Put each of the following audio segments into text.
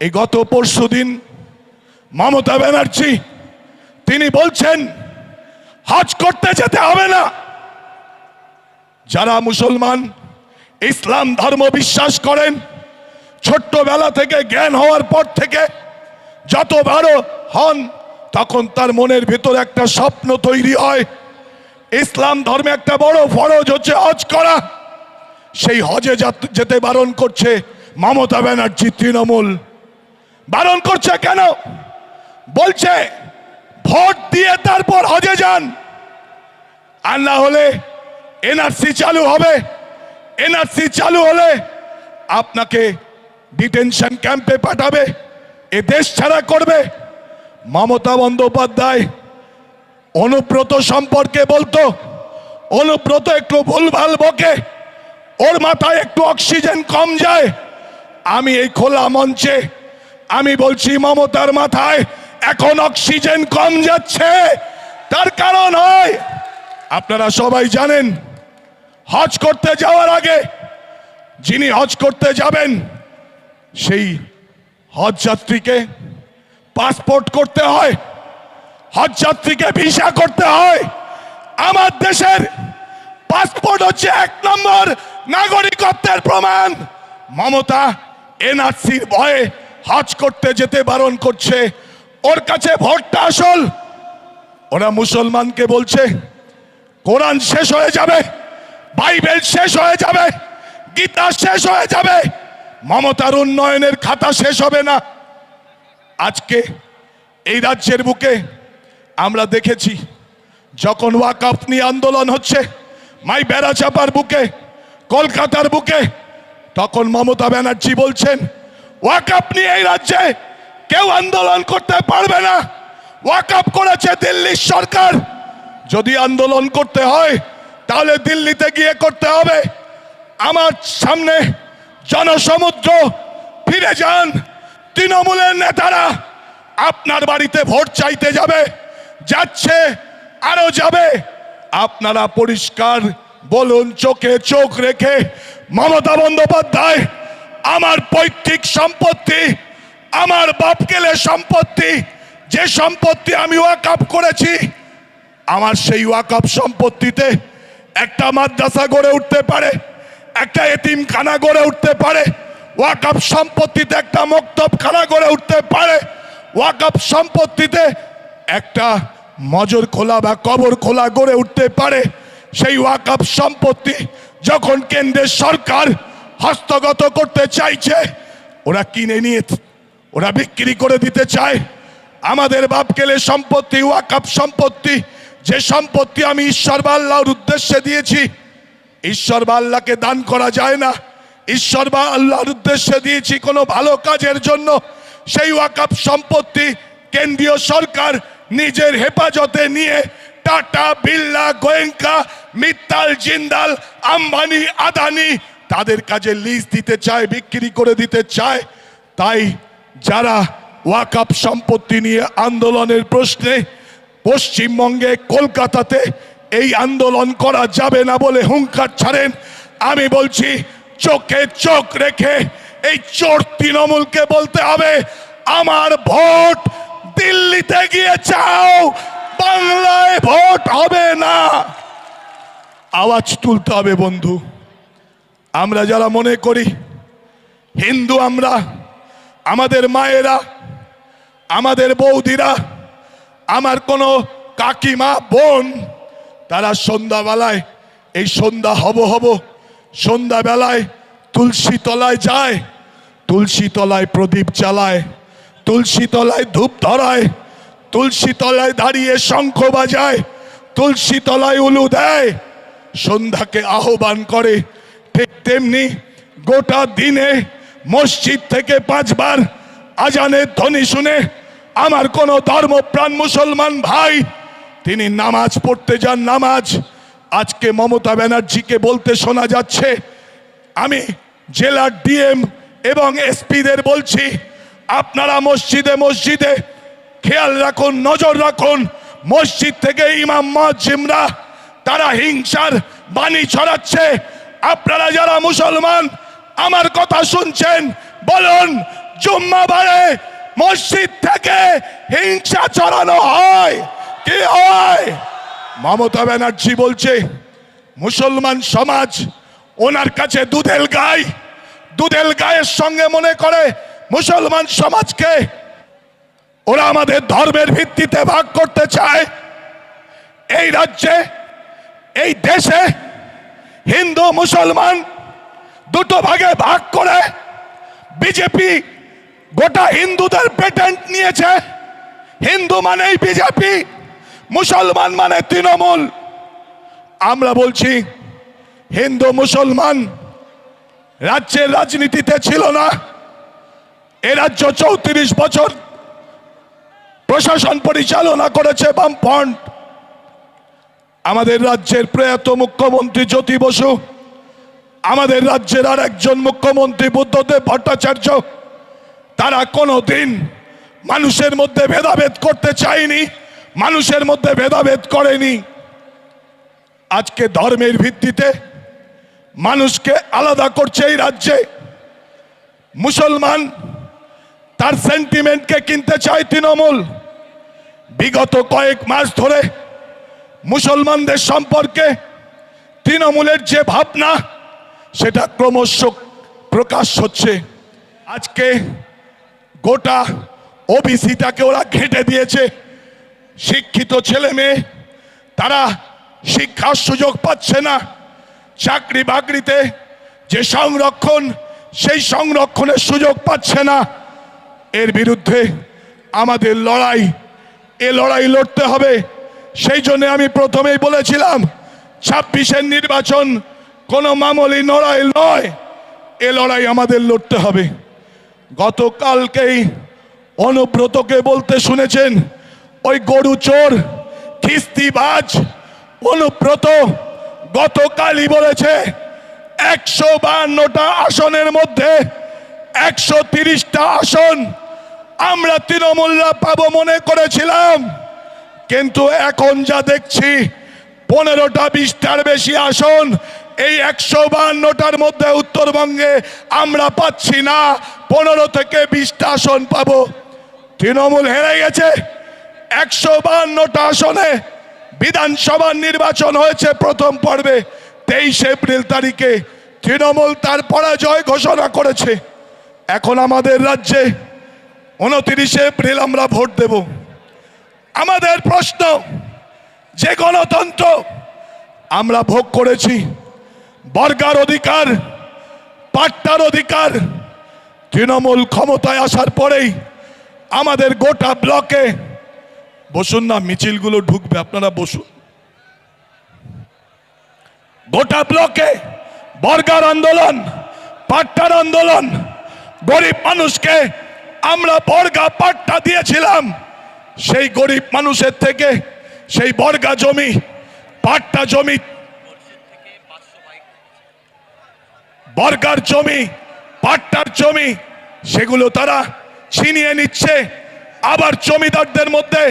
এই গত পরশুদিন মমতা ব্যানার্জি তিনি বলছেন হজ করতে যেতে হবে না। যারা মুসলমান ইসলাম ধর্ম বিশ্বাস করেন, ছোট্টবেলা থেকে জ্ঞান হওয়ার পর থেকে যত বড় হন তখন তার মনের ভিতর একটা স্বপ্ন তৈরি হয়, ইসলাম ধর্মে একটা বড় ফরজ হচ্ছে হজ করা। সেই হজে যেতে বারণ করছে মমতা ব্যানার্জি তৃণমূল। বারণ করছে কেন? বলছে ভোট দিয়ে তারপর হজে যান, আর না হলে এনআরসি চালু হবে। এনআরসি চালু হলে আপনাকে ডিটেনশন ক্যাম্পে পাঠাবে, এ দেশ ছাড়া করবে। মমতা বন্দ্যোপাধ্যায় অনুব্রত সম্পর্কে বলতো, অনুব্রত একটু ভুলভাল বকে, ওর মাথায় একটু অক্সিজেন কম যায়। আমি এই খোলা মঞ্চে আমি বলছি মমতার মাথায় এখন অক্সিজেন কম যাচ্ছে। তার কারণ হয় আপনারা সবাই জানেন, হজ করতে যাওয়ার আগে যিনি হজ করতে যাবেন সেই হজ যাত্রীকে পাসপোর্ট করতে হয়, হজ যাত্রীকে ভিসা করতে হয়। আমার দেশের পাসপোর্ট হচ্ছে 1 নম্বর নাগরিকত্বের প্রমাণ। মমতা এনআরসির ভয়ে হজ করতে যেতে বারণ করছে। ওর কাছে ভোটটা আসল। ওরা মুসলমানকে বলছে কোরআন শেষ হয়ে যাবে, বাইবেল শেষ হয়ে যাবে, গীতা শেষ হয়ে যাবে, মমতার উন্নয়নের খাতা শেষ হবে না। আজকে এই রাজ্যের বুকে আমরা দেখেছি যখন ওয়াকফ নিয়ে আন্দোলন হচ্ছে, মাই বেড়াচাপার বুকে, কলকাতার বুকে, তখন মমতা ব্যানার্জি বলছেন ওয়াকফ নিয়ে এই রাজ্যে কেউ আন্দোলন করতে পারবে না, ওয়াকফ করেছে দিল্লির সরকার। যদি আন্দোলন করতে হয় তাহলে দিল্লিতে গিয়ে করতে হবে। আমার সামনে জনসমুদ্র, ফিরে যান। তৃণমূলের নেতারা আপনার বাড়িতে ভোট চাইতে যাবে, যাচ্ছে, আরো যাবে। আপনারা পরিষ্কার বলুন, চোখে চোখ রেখে, মমতা বন্দ্যোপাধ্যায় আমার পৈতৃক সম্পত্তি, আমার বাপকেলের সম্পত্তি, যে সম্পত্তি আমি ওয়াকফ করেছি, আমার সেই ওয়াকফ সম্পত্তিতে একটা মাদ্রাসা গড়ে উঠতে পারে, একটা এতিমখানা গড়ে উঠতে পারে, ওয়াকফ সম্পত্তিতে একটা মক্তবখানা গড়ে উঠতে পারে, ওয়াকফ সম্পত্তিতে একটা মজর খোলা বা কবর খোলা গড়ে উঠতে পারে। সেই ওয়াকফ সম্পত্তি যখন কেন্দ্রের সরকার হস্তগত করতে চাইছে, ওরা কিনে নিয়ে ওরা বিক্রি করে দিতে চায়। আমাদের বাপকেলের সম্পত্তি, ওয়াকফ সম্পত্তি, যে সম্পত্তি আমি ঈশ্বর বা আল্লাহর উদ্দেশ্যে দিয়েছি, ঈশ্বর বা আল্লাহকে দান করা যায় না, ঈশ্বর বা আল্লাহর উদ্দেশ্যে দিয়েছি কোনো ভালো কাজের জন্য। সেই ওয়াকফ সম্পত্তি কেন্দ্রীয় সরকার নিজের হেফাজতে নিয়ে টাটা, বিড়লা, গোয়েঙ্কা, মিত্তাল, জিন্দাল, আম্বানি, আদানি তাদের কাজে লিজ দিতে চায়, বিক্রি করে দিতে চায়। তাই যারা ওয়াকফ সম্পত্তি নিয়ে আন্দোলনের প্রশ্নে পশ্চিমবঙ্গে, কলকাতাতে এই আন্দোলন করা যাবে না বলে হুঙ্কার ছাড়েন, আমি বলছি চোখে চোখ রেখে এই চোর তৃণমূলকে বলতে হবে আমার ভোট দিল্লিতে গিয়ে চাও, বাংলায় ভোট হবে না। আওয়াজ তুলতে হবে বন্ধু। আমরা যারা মনে করি হিন্দু, আমরা, আমাদের মায়েরা, আমাদের বৌদিরা, আমার কোনো কাকিমা, বোন, তারা সন্ধ্যাবেলায়, এই সন্ধ্যা হব সন্ধ্যাবেলায় তুলসী তলায় যায়, তুলসী তলায় প্রদীপ জ্বালায়, তুলসী তলায় ধূপ ধরায়, তুলসী তলায় দাঁড়িয়ে শঙ্খ বাজায়, তুলসী তলায় উলু দেয়, সন্ধ্যাকে আহ্বান করে। ঠিক তেমনি গোটা দিনে মসজিদ থেকে 5 বার আজানের ধ্বনি শুনে আমার কোনো ধর্মপ্রাণ মুসলমান ভাই তিনি নামাজ পড়তে যান। নামাজ আজকে মমতা ব্যানার্জিকে বলতে শোনা যাচ্ছে, আমি জেলার ডিএম এবং এসপিদের বলছি, আপনারা মসজিদে মসজিদে খেয়াল রাখুন, নজর রাখুন। মসজিদ থেকে ইমাম মুয়াজ্জিমরা তারা হিংসার বাণী ছড়াচ্ছে। আপনারা যারা মুসলমান আমার কথা শুনছেন বলুন, জুম্মাবারে মসজিদ থেকে হিংসা ছড়ানো হয়। কি হয়? মমতা ব্যানার্জি বলছে মুসলমান সমাজ ওনার কাছে দুধেল গাই, দুধেল গায়ের সঙ্গে মনে করে মুসলমান সমাজকে ওরা আমাদের ধর্মের ভিত্তিতে ভাগ করতে চায়। এই রাজ্যে, এই দেশে হিন্দু মুসলমান দুটো ভাগে ভাগ করে বিজেপি গোটা হিন্দুদের পেটেন্ট নিয়েছে। হিন্দু মানেই বিজেপি, মুসলমান মানে তৃণমূল। আমরা বলছি হিন্দু মুসলমান রাজ্যের রাজনীতিতে ছিল না। এ রাজ্য 34 বছর প্রশাসন পরিচালনা করেছে বামফ্রন্ট। আমাদের রাজ্যের প্রয়াত মুখ্যমন্ত্রী জ্যোতি বসু, আমাদের রাজ্যের আর একজন মুখ্যমন্ত্রী বুদ্ধদেব ভট্টাচার্য, তারা কোনোদিন মানুষের মধ্যে ভেদাভেদ করতে চায়নি, মানুষের মধ্যে ভেদাভেদ করেনি। আজকে ধর্মের ভিত্তিতে মানুষকে আলাদা করছে এই রাজ্যে। মুসলমান তার সেন্টিমেন্টকে কিনতে চায় তৃণমূল। বিগত কয়েক মাস ধরে মুসলমানদের সম্পর্কে তৃণমূলের যে ভাবনা সেটা ক্রমশ প্রকাশ হচ্ছে। আজকে গোটা ওবিসিটাকে ওরা ঘেঁটে দিয়েছে। শিক্ষিত ছেলে মেয়ে তারা শিক্ষার সুযোগ পাচ্ছে না। চাকরি বাকরিতে যে সংরক্ষণ, সেই সংরক্ষণের সুযোগ পাচ্ছে না। এর বিরুদ্ধে আমাদের লড়াই, এ লড়াই লড়তে হবে। সেই জন্য আমি প্রথমেই বলেছিলাম 26-এর নির্বাচন কোনো মামুলি লড়াই নয়, এ লড়াই আমাদের লড়তে হবে। গতকালকেই অনুব্রতকে বলতে শুনেছেন, ওই গরু চোর খিস্তিবাজ অনুব্রত গতকালই বলেছে 152টা আসনের মধ্যে 130টা আসন আমরা তৃণমূলরা পাবো মনে করেছিলাম, কিন্তু এখন যা দেখছি 15টা 20টার বেশি আসন এই 152টার মধ্যে উত্তরবঙ্গে আমরা পাচ্ছি না। 15 থেকে 20টা আসন পাবো। তৃণমূল হেরে গেছে। 152টা আসনে বিধানসভার নির্বাচন হয়েছে প্রথম পর্বে 23 এপ্রিল তারিখে। তৃণমূল তার পরাজয় ঘোষণা করেছে। এখন আমাদের রাজ্যে 29 এপ্রিল আমরা ভোট দেব। আমাদের প্রশ্ন, যে গণতন্ত্র আমরা ভোগ করেছি, বর্গার অধিকার, পাট্টার অধিকার, তৃণমূল ক্ষমতায় আসার পরেই আমাদের গোটা ব্লকে, বসুন না মিছিলগুলো ঢুকবে, আপনারা বসুন, গোটা ব্লকে বর্গার আন্দোলন, পাট্টার আন্দোলন, গরিব মানুষকে আমরা বর্গা পাট্টা দিয়েছিলাম। সেই গরিব মানুষের থেকে সেই বর্গা জমি, পাট্টা জমি, বর্গার জমি, পাট্টার জমি, সেগুলো তারা ছিনিয়ে নিচ্ছে, আবার জমিদারদের মধ্যে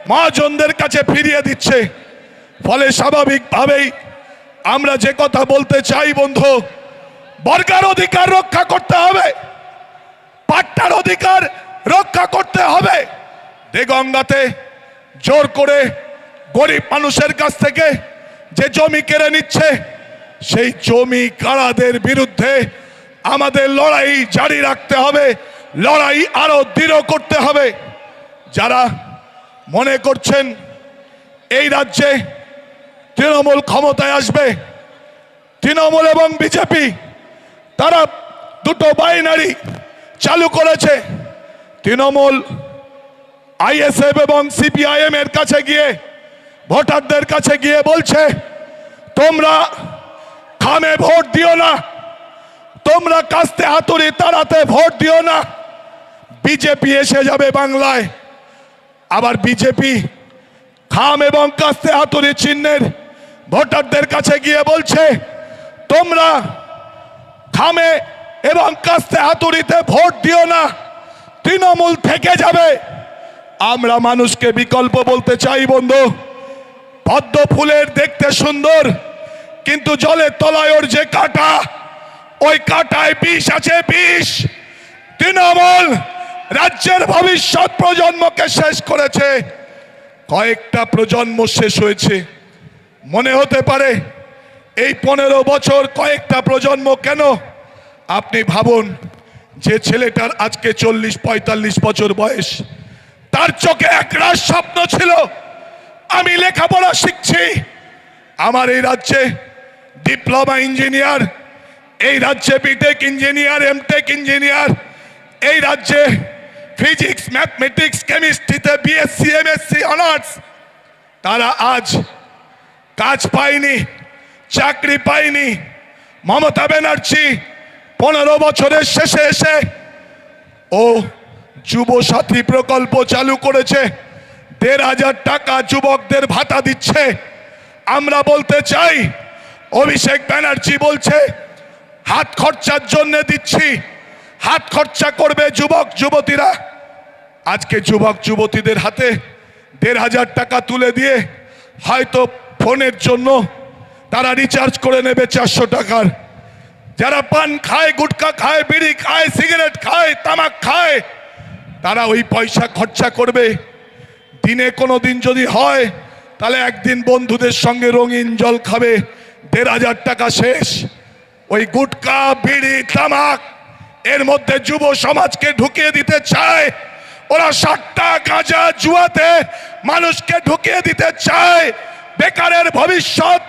মহাজনদের কাছে ফিরিয়ে দিচ্ছে। ফলে স্বাভাবিকভাবেই আমরা যে কথা বলতে চাই বন্ধু, বর্গার অধিকার রক্ষা করতে হবে, পাট্টার অধিকার রক্ষা করতে হবে। দেগঙ্গাতে জোর করে গরিব মানুষের কাছ থেকে যে জমি কেড়ে নিচ্ছে, সেই জমি কারাদের বিরুদ্ধে আমাদের লড়াই জারি রাখতে হবে, লড়াই আরো দৃঢ় করতে হবে। যারা মনে করছেন এই রাজ্যে তৃণমূল ক্ষমতায় আসবে, তৃণমূল এবং বিজেপি তারা দুটো বাইনারি চালু করেছে। তৃণমূল আইএসএফ এবং সিপিআইএম এর কাছে গিয়ে, ভোটারদের কাছে গিয়ে বলছে, তোমরা খামে ভোট দিও না, তোমরা কাস্তে হাতুড়ি তাড়াতে ভোট দিও না। বিজেপি এসে যাবে বাংলায়। আবার বিজেপি খাম এবং কাস্তে হাতুড়ি চিহ্নের ভোটারদের কাছে গিয়ে বলছে, তোমরা খামে এবং কাস্তে হাতুড়িতে ভোট দিও না, তৃণমূল থেকে যাবে। আমরা মানুষকে বিকল্প বলতে চাই বন্ধু, পদ্ম ফুলের দেখতে সুন্দর, কিন্তু জলের তলায় ওর যে কাঁটা, ওই কাঁটায় বিষ আছে, বিষ। তৃণমূল রাজ্যের ভবিষ্যৎ প্রজন্মকে শেষ করেছে। কয়েকটা প্রজন্ম শেষ হয়েছে। মনে হতে পারে এই 15 বছর কয়েকটা প্রজন্ম কেন? আপনি ভাবুন, যে ছেলেটার আজকে 40-45 বছর বয়স, তার চোখে একরাশ স্বপ্ন ছিল, আমি লেখাপড়া শিখছি, আমার এই রাজ্যে ডিপ্লোমা ইঞ্জিনিয়ার, এই রাজ্যে বিটেক ইঞ্জিনিয়ার, এমটেক ইঞ্জিনিয়ার, এই রাজ্যে ফিজিক্স, ম্যাথমেটিক্স, কেমিস্ট্রিতে বিএসসি, এমএসসি অনার্স, তারা আজ কাজ পায়নি, চাকরি পায়নি। মমতা ব্যানার্জি 15 বছরের শেষে এসে ও যুব সাথী প্রকল্প চালু করেছে, 1,500 টাকা যুবকদের ভাতা দিচ্ছে। আমরা বলতে চাই, অভিষেক ব্যানার্জি বলছে হাত খরচার জন্য দিচ্ছি, হাত খরচা করবে যুবক যুবতীরা। আজকে যুবক যুবতীদের হাতে 1,500 টাকা তুলে দিয়ে হয়তো ফোনের জন্য তারা রিচার্জ করে নেবে 400 টাকার। যারা পান খায়, গুটখা খায়, বিড়ি খায়, সিগারেট খায়, তামাক খায়, তারা ওই পয়সা খরচা করবে। দিনে কোনো দিন যদি হয়, তাহলে একদিন বন্ধুদের সঙ্গে রঙিন জল খাবে, 1,500 টাকা শেষ। ওই গুটকা, বিড়ি, তামাক এর মধ্যে যুব সমাজকে ঢুকিয়ে দিতে চায়। ওরা সাট্টা, গাঁজা, জুয়াতে মানুষকে ঢুকিয়ে দিতে চায়। বেকারের ভবিষ্যৎ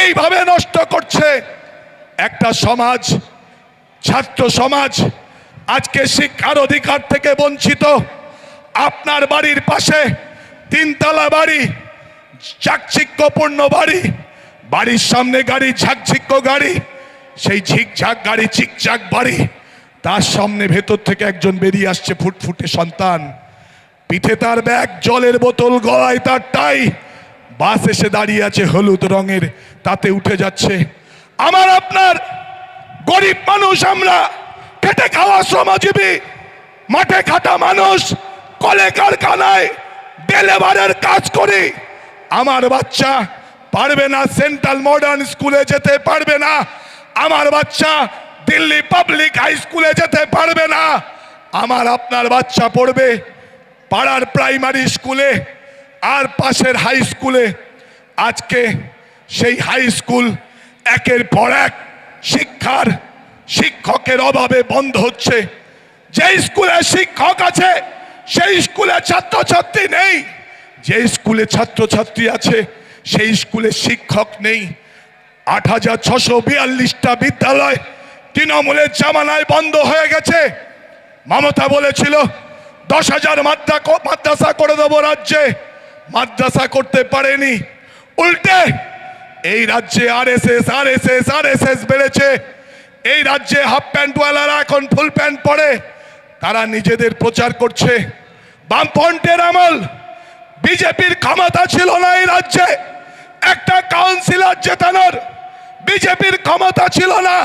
এইভাবে নষ্ট করছে একটা সমাজ, ছাত্র সমাজ আজকে শিক্ষার অধিকার থেকে বঞ্চিত। আপনার বাড়ির পাশে 3 তলা বাড়ি, চাকচিক্যপূর্ণ বাড়ি, বাড়ির সামনে গাড়ি, ঝাকঝিক্য গাড়ি, সেই ঝিকঝাক গাড়ি, চিকচাক বাড়ি, তার সামনে ভেতর থেকে একজন বেরিয়ে আসছে, ফুটফুটে সন্তান, পিঠে তার ব্যাগ, জলের বোতল, গলায় তার টাই, বাস এসে দাঁড়িয়ে আছে হলুদ রঙের, তাতে উঠে যাচ্ছে। আমার আপনার গরিব মানুষ, আমরা খেটে খাওয়া শ্রমজীবী, মাঠে খাটা মানুষ, কলে কারখানায় ডেলিভারের কাজ করি। আমার বাচ্চা পারবে না সেন্ট্রাল মডার্ন স্কুলে যেতে, পারবে না। আমার বাচ্চা দিল্লি পাবলিক হাই স্কুলে যেতে পারবে না। আমার আপনার বাচ্চা পড়বে পাড়ার প্রাইমারি স্কুলে আর পাশের হাই স্কুলে। আজকে সেই হাই স্কুল একের পর এক শিক্ষকের অভাবে বন্ধ হচ্ছে। যে স্কুলে শিক্ষক আছে সেই স্কুলে ছাত্রছাত্রী নেই, যে স্কুলে ছাত্রছাত্রী আছে সেই স্কুলে শিক্ষক নেই। 8,642টা বিদ্যালয় তৃণমূলের জামানায় বন্ধ হয়ে গেছে। মমতা বলেছিল 10,000 মাদ্রাসা করে দেবো রাজ্যে, মাদ্রাসা করতে পারেনি। উল্টে এই রাজ্যে আরএসএস বেড়েছে। এই রাজ্যে হাফ প্যান্টওয়ালারা এখন ফুল প্যান্ট পরে, তারা নিজেদের প্রচার করছে। বামফ্রন্টের আমল, বিজেপির ক্ষমতা ছিল না এই রাজ্যে একটা কাউন্সিলর জেতানোর, বিজেপির ক্ষমতা ছিল না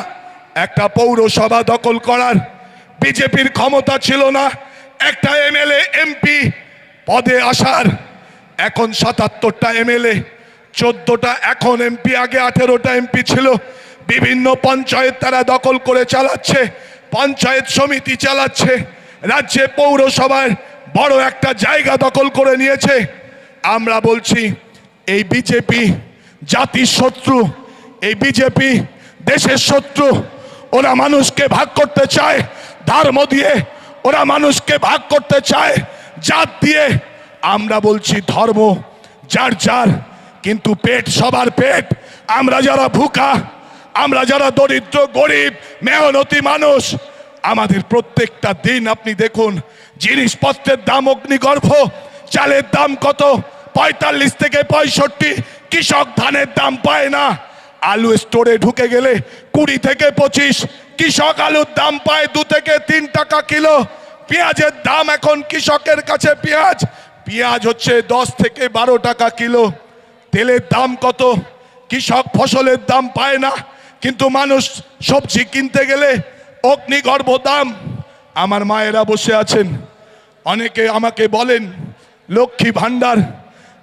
একটা পৌরসভা দখল করার, বিজেপির ক্ষমতা ছিল না একটা এমএলএ এমপি পদে আসার। এখন 77টা এমএলএ, 14টা এখন এমপি, আগে 18টা এমপি ছিল। বিভিন্ন পঞ্চায়েত তারা দখল করে চালাচ্ছে, পঞ্চায়েত সমিতি চালাচ্ছে, রাজ্যে পৌরসভায় বড় একটা জায়গা দখল করে নিয়েছে। আমরা বলছি এই বিজেপি জাতির শত্রু, এই বিজেপি দেশের শত্রু। ওরা মানুষকে ভাগ করতে চায় ধর্ম দিয়ে, ওরা মানুষকে ভাগ করতে চায় জাত দিয়ে। আমরা বলছি ধর্ম যার যার, কিন্তু পেট সবার পেট। আমরা যারা ভুকা, আমরা যারা দরিদ্র, গরিব, মেহনতি মানুষ, আমাদের প্রত্যেকটা দিন আপনি দেখুন জিনিসপত্রের দাম অগ্নিগর্ভ। চালের দাম কত? 45 থেকে 65। কৃষক ধানের দাম পায় না। আলু স্টোরে ঢুকে গেলে 20 থেকে 25। কৃষক আলুর দাম পায় 2 থেকে 3 টাকা কিলো। পেঁয়াজের দাম এখন কৃষকের কাছে পেঁয়াজ হচ্ছে 10 থেকে 12 টাকা কিলো। তেলের দাম কত? কৃষক ফসলের দাম পায় না, কিন্তু মানুষ সবজি কিনতে গেলে অগ্নিগর্ভ দাম। আমার মায়েরা বসে আছেন, অনেকে আমাকে বলেন লক্ষ্মী ভান্ডার।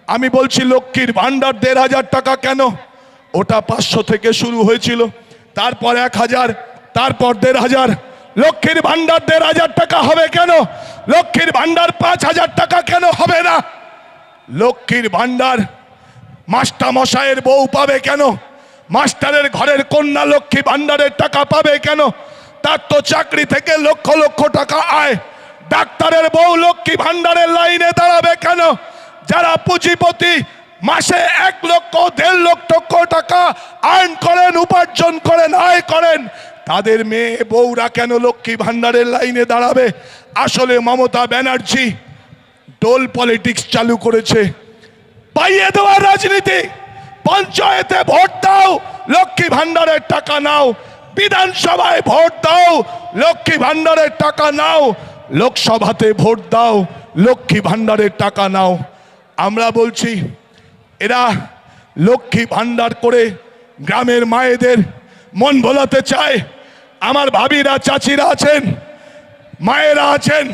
আমি বলছি লক্ষ্মীর ভান্ডার 1,500 টাকা কেন? ওটা 500 থেকে শুরু হয়েছিল, তারপর 1,000, তারপর 1,500, লক্ষ্মীর ভান্ডার 1,500 টাকা হবে কেন? লক্ষ্মীর ভান্ডার 5,000 টাকা কেন হবে না? লক্ষ্মীর ভান্ডার মাস্টার মশাইয়ের বউ পাবে কেন? মাস্টারের ঘরের কন্যা লক্ষ্মী ভান্ডারের টাকা পাবে কেন? তার তো চাকরি থেকে লক্ষ লক্ষ টাকা আয়। ডাক্তারের বউ লক্ষ্মী ভান্ডারের লাইনে দাঁড়াবে কেন? যারা পুঁজিপতি মাসে 1 লক্ষ 1.5 লক্ষ টাকা আর্ন করেন, উপার্জন করেন, আয় করেন, তাদের মেয়ে বউরা কেন লক্ষ্মী ভান্ডারের লাইনে দাঁড়াবে? আসলে মমতা ব্যানার্জি ডোল পলিটিক্স চালু করেছে, পাইয়ে দেওয়ার রাজনীতি। পঞ্চায়েতে ভোট দাও, লক্ষ্মী ভান্ডারের টাকা নাও। বিধানসভায় ভোট দাও, লক্ষ্মী ভান্ডারের টাকা নাও। লোকসভাতে ভোট দাও, লক্ষ্মী ভান্ডারের টাকা নাও। আমরা বলছি এরা লক্ষ্মী ভান্ডার করে গ্রামের মায়েদের মন ভোলাতে চায়। আমার ভাবিরা, চাচিরা আছেন, মায়েরা আছেন,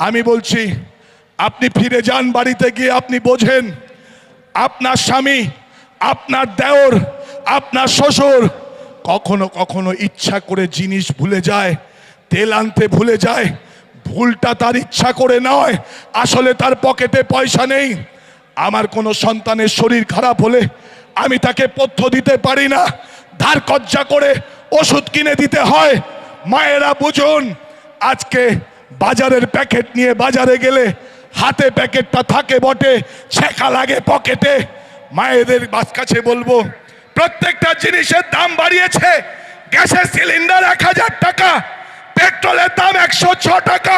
আমি বলছি আপনি ফিরে যান বাড়িতে গিয়ে। আপনি বোঝেন আপনার স্বামী, আপনার দেওর, আপনার শ্বশুর কখনো কখনো ইচ্ছা করে জিনিস ভুলে যায়, তেল আনতে ভুলে যায়। ভুলটা তার ইচ্ছা করে নয়, আসলে তার পকেটে পয়সা নেই। আমার কোনো সন্তানের শরীর খারাপ হলে আমি তাকে পথ্য দিতে পারি না, ধার কর্জা করে ওষুধ কিনে দিতে হয়। মায়েরা বুঝুন, আজকে বাজারের প্যাকেট নিয়ে বাজারে গেলে হাতে প্যাকেটটা থাকে বটে, ছেঁকা লাগে পকেটে। মায়েদের কাছে বলবো, প্রত্যেকটা জিনিসের দাম বাড়িয়েছে। গ্যাসের সিলিন্ডার 1000 টাকা, পেট্রোলের দাম 106 টাকা,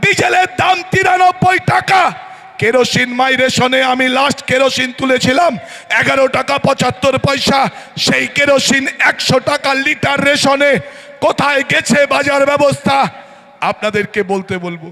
ডিজেলের দাম 93 টাকা। কেরোসিন মাই রেশনে আমি লাস্ট কেরোসিন তুলেছিলাম 11 টাকা 75 পয়সা। সেই কেরোসিন 100 টাকা লিটার রেশনে। কোথায় গেছে বাজার ব্যবস্থা? আপনাদেরকে বলতে বলবো।